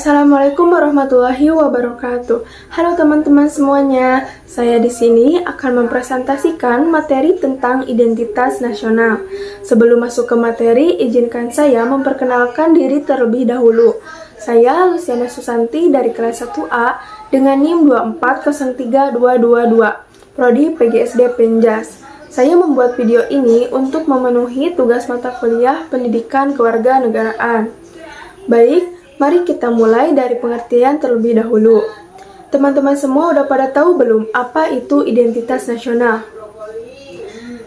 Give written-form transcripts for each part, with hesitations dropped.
Assalamualaikum warahmatullahi wabarakatuh. Halo teman-teman semuanya, saya di sini akan mempresentasikan materi tentang identitas nasional. Sebelum masuk ke materi, izinkan saya memperkenalkan diri terlebih dahulu. Saya Luciana Susanti dari kelas 1A dengan NIM 2403222, Prodi PGSD Penjas. Saya membuat video ini untuk memenuhi tugas mata kuliah Pendidikan Kewarganegaraan. Baik, mari kita mulai dari pengertian terlebih dahulu. Teman-teman semua udah pada tahu belum apa itu identitas nasional?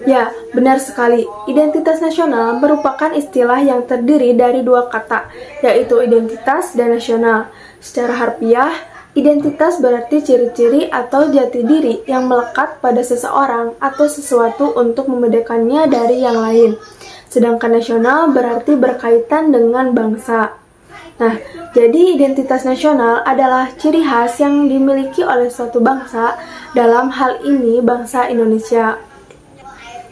Ya, benar sekali. Identitas nasional merupakan istilah yang terdiri dari dua kata, yaitu identitas dan nasional. Secara harfiah, identitas berarti ciri-ciri atau jati diri yang melekat pada seseorang atau sesuatu untuk membedakannya dari yang lain. Sedangkan nasional berarti berkaitan dengan bangsa. Nah, jadi identitas nasional adalah ciri khas yang dimiliki oleh suatu bangsa, dalam hal ini bangsa Indonesia.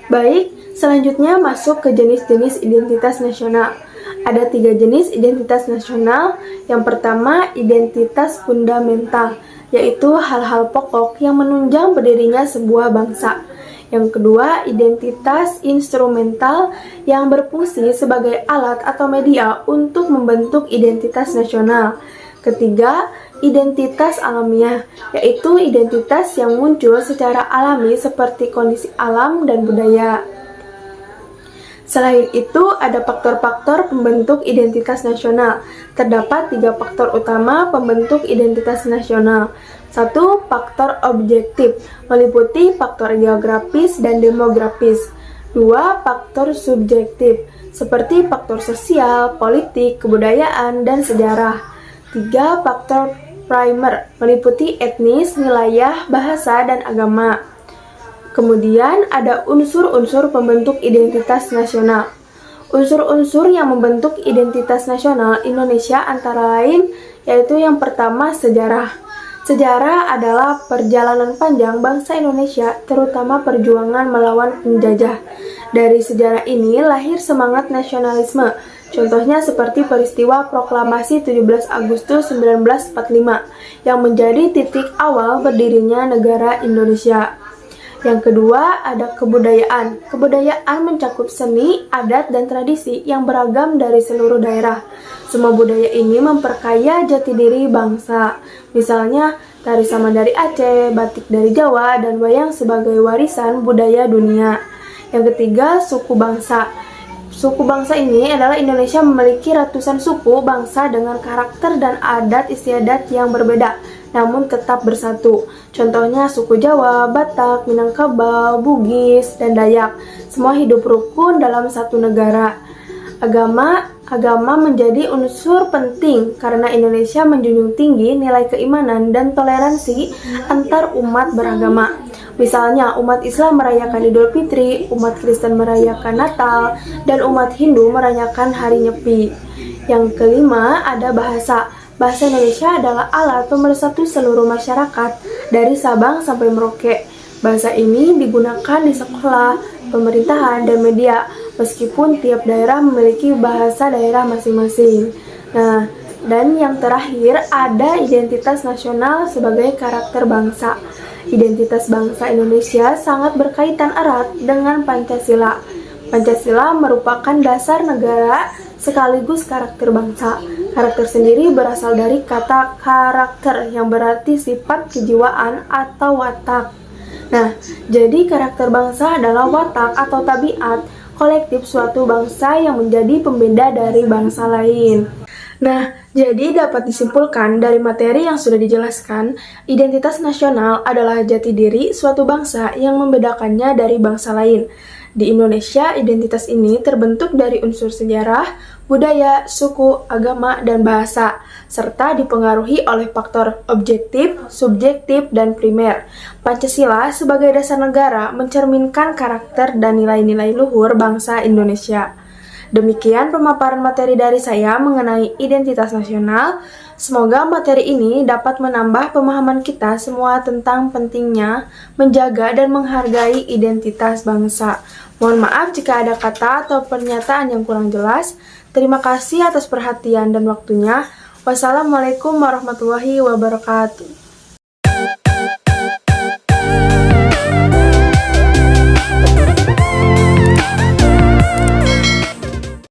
Baik, selanjutnya masuk ke jenis-jenis identitas nasional. Ada 3 jenis identitas nasional. Yang pertama, identitas fundamental, yaitu hal-hal pokok yang menunjang berdirinya sebuah bangsa. Yang kedua, identitas instrumental yang berfungsi sebagai alat atau media untuk membentuk identitas nasional. Ketiga, identitas alamiah, yaitu identitas yang muncul secara alami seperti kondisi alam dan budaya. Selain itu, ada faktor-faktor pembentuk identitas nasional. Terdapat 3 faktor utama pembentuk identitas nasional. 1. Faktor objektif, meliputi faktor geografis dan demografis. 2. Faktor subjektif, seperti faktor sosial, politik, kebudayaan, dan sejarah. 3. Faktor primer, meliputi etnis, wilayah, bahasa, dan agama. Kemudian ada unsur-unsur pembentuk identitas nasional. Unsur-unsur yang membentuk identitas nasional Indonesia antara lain yaitu yang pertama sejarah. Sejarah adalah perjalanan panjang bangsa Indonesia, terutama perjuangan melawan penjajah. Dari sejarah ini lahir semangat nasionalisme. Contohnya seperti peristiwa Proklamasi 17 Agustus 1945 yang menjadi titik awal berdirinya negara Indonesia. Yang kedua, ada kebudayaan. Kebudayaan mencakup seni, adat, dan tradisi yang beragam dari seluruh daerah. Semua budaya ini memperkaya jati diri bangsa. Misalnya, tari saman dari Aceh, batik dari Jawa, dan wayang sebagai warisan budaya dunia. Yang ketiga, suku bangsa. Suku bangsa ini adalah Indonesia memiliki ratusan suku bangsa dengan karakter dan adat istiadat yang berbeda, namun tetap bersatu. Contohnya suku Jawa, Batak, Minangkabau, Bugis, dan Dayak. Semua hidup rukun dalam satu negara. Agama menjadi unsur penting karena Indonesia menjunjung tinggi nilai keimanan dan toleransi antar umat beragama. Misalnya, umat Islam merayakan Idul Fitri, umat Kristen merayakan Natal, dan umat Hindu merayakan Hari Nyepi. Yang kelima, ada bahasa. Bahasa Indonesia adalah alat pemersatu seluruh masyarakat dari Sabang sampai Merauke. Bahasa ini digunakan di sekolah, pemerintahan, dan media, meskipun tiap daerah memiliki bahasa daerah masing-masing. Nah, dan yang terakhir ada identitas nasional sebagai karakter bangsa. Identitas bangsa Indonesia sangat berkaitan erat dengan Pancasila. Pancasila merupakan dasar negara sekaligus karakter bangsa. Karakter sendiri berasal dari kata karakter yang berarti sifat kejiwaan atau watak. Nah, jadi karakter bangsa adalah watak atau tabiat kolektif suatu bangsa yang menjadi pembeda dari bangsa lain. Nah, jadi dapat disimpulkan dari materi yang sudah dijelaskan, identitas nasional adalah jati diri suatu bangsa yang membedakannya dari bangsa lain. Di Indonesia, identitas ini terbentuk dari unsur sejarah, budaya, suku, agama, dan bahasa, serta dipengaruhi oleh faktor objektif, subjektif, dan primer. Pancasila sebagai dasar negara mencerminkan karakter dan nilai-nilai luhur bangsa Indonesia. Demikian pemaparan materi dari saya mengenai identitas nasional. Semoga materi ini dapat menambah pemahaman kita semua tentang pentingnya menjaga dan menghargai identitas bangsa. Mohon maaf jika ada kata atau pernyataan yang kurang jelas. Terima kasih atas perhatian dan waktunya. Wassalamualaikum warahmatullahi wabarakatuh.